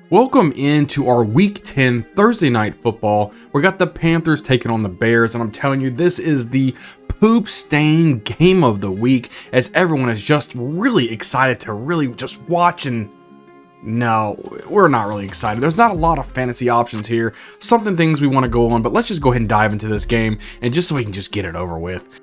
Welcome into our Week 10 Thursday Night Football. We got the Panthers taking on the Bears, and I'm telling you, this is the poop-stained game of the week, as everyone is just really excited to really just watch. And no, we're not really excited. There's not a lot of fantasy options here. Some things we want to go on, but let's just go ahead and dive into this game, and just so we can just get it over with.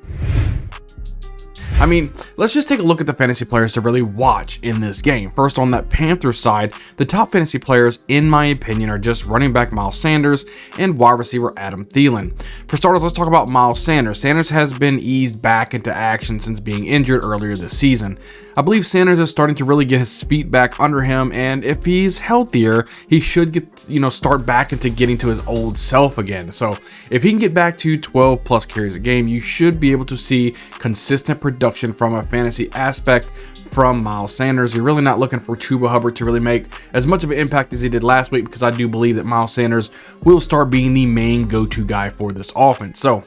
I mean, let's just take a look at the fantasy players to really watch in this game. First, on that Panthers side, the top fantasy players, in my opinion, are just running back Miles Sanders and wide receiver Adam Thielen. For starters, let's talk about Miles Sanders. Sanders has been eased back into action since being injured earlier this season. I believe Sanders is starting to really get his feet back under him, and if he's healthier, he should start back into getting to his old self again. So if he can get back to 12 plus carries a game, you should be able to see consistent production from a fantasy aspect from Miles Sanders. You're really not looking for Chuba Hubbard to really make as much of an impact as he did last week, because I do believe that Miles Sanders will start being the main go-to guy for this offense. So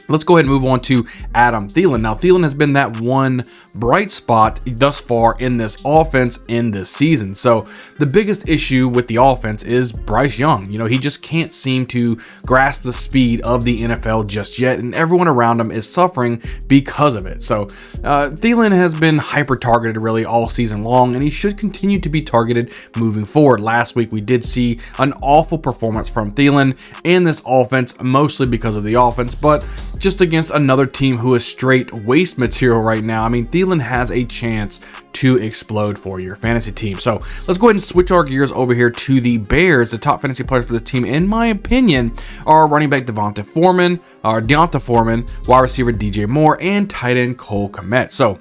let's go ahead and move on to Adam Thielen. Now, Thielen has been that one bright spot thus far in this offense in this season. So the biggest issue with the offense is Bryce Young. He just can't seem to grasp the speed of the NFL just yet, and everyone around him is suffering because of it. So Thielen has been hyper-targeted really all season long, and he should continue to be targeted moving forward. Last week, we did see an awful performance from Thielen and this offense, mostly because of the offense, but just against another team who is straight waste material right now. I mean, Thielen has a chance to explode for your fantasy team. So let's go ahead and switch our gears over here to the Bears. The top fantasy players for the team, in my opinion, are running back Deonta Foreman, wide receiver DJ Moore, and tight end Cole Kmet. So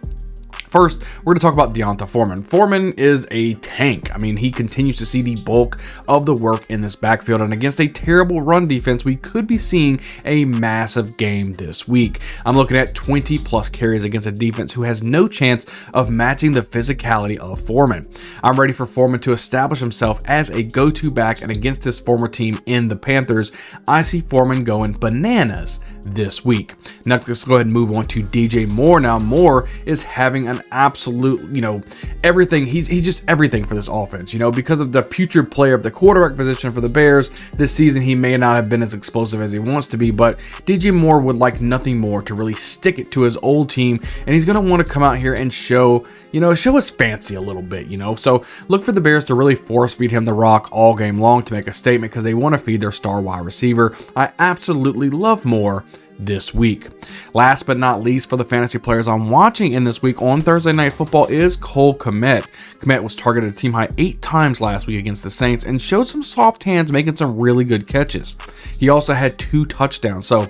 first, we're going to talk about Deonta Foreman. Foreman is a tank. I mean, he continues to see the bulk of the work in this backfield, and against a terrible run defense, we could be seeing a massive game this week. I'm looking at 20 plus carries against a defense who has no chance of matching the physicality of Foreman. I'm ready for Foreman to establish himself as a go-to back, and against his former team in the Panthers, I see Foreman going bananas this week. Now, let's go ahead and move on to DJ Moore. Now, Moore is having an absolute, everything. He's just everything for this offense, because of the putrid play of the quarterback position for the Bears this season. He may not have been as explosive as he wants to be, but DJ Moore would like nothing more to really stick it to his old team, and he's going to want to come out here and show his fancy a little bit, So look for the Bears to really force feed him the rock all game long to make a statement, because they want to feed their star wide receiver. I absolutely love Moore this week. Last but not least, for the fantasy players I'm watching in this week on Thursday Night Football is Cole Kmet. Kmet was targeted a team high 8 times last week against the Saints and showed some soft hands, making some really good catches. He also had 2 touchdowns, so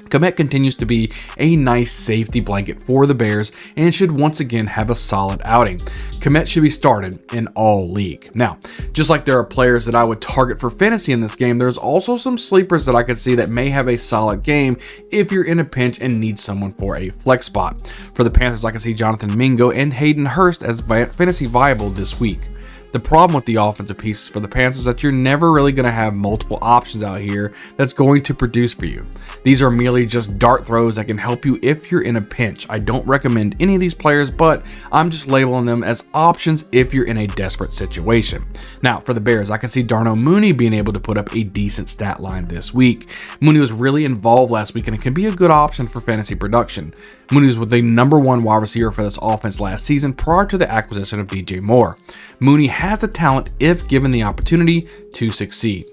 Kmet continues to be a nice safety blanket for the Bears and should once again have a solid outing. Kmet should be started in all league. Now, just like there are players that I would target for fantasy in this game, there's also some sleepers that I could see that may have a solid game if you're in a pinch and need someone for a flex spot. For the Panthers, I can see Jonathan Mingo and Hayden Hurst as fantasy viable this week. The problem with the offensive pieces for the Panthers is that you're never really going to have multiple options out here that's going to produce for you. These are merely just dart throws that can help you if you're in a pinch. I don't recommend any of these players, but I'm just labeling them as options if you're in a desperate situation. Now, for the Bears, I can see Darnell Mooney being able to put up a decent stat line this week. Mooney was really involved last week, and it can be a good option for fantasy production. Mooney was the number 1 wide receiver for this offense last season prior to the acquisition of DJ Moore. Mooney has the talent, if given the opportunity, to succeed.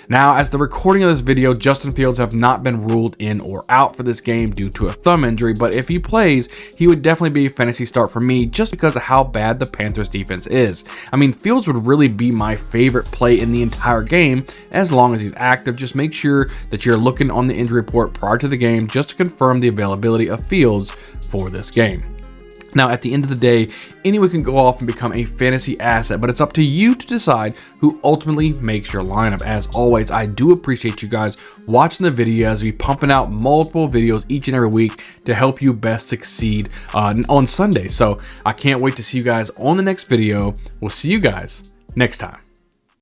Now, as the recording of this video, Justin Fields have not been ruled in or out for this game due to a thumb injury, but if he plays, he would definitely be a fantasy start for me just because of how bad the Panthers defense is. I mean, Fields would really be my favorite play in the entire game as long as he's active. Just make sure that you're looking on the injury report prior to the game just to confirm the availability of Fields for this game. Now, at the end of the day, anyone can go off and become a fantasy asset, but it's up to you to decide who ultimately makes your lineup. As always, I do appreciate you guys watching the video as we pumping out multiple videos each and every week to help you best succeed on Sunday. So I can't wait to see you guys on the next video. We'll see you guys next time.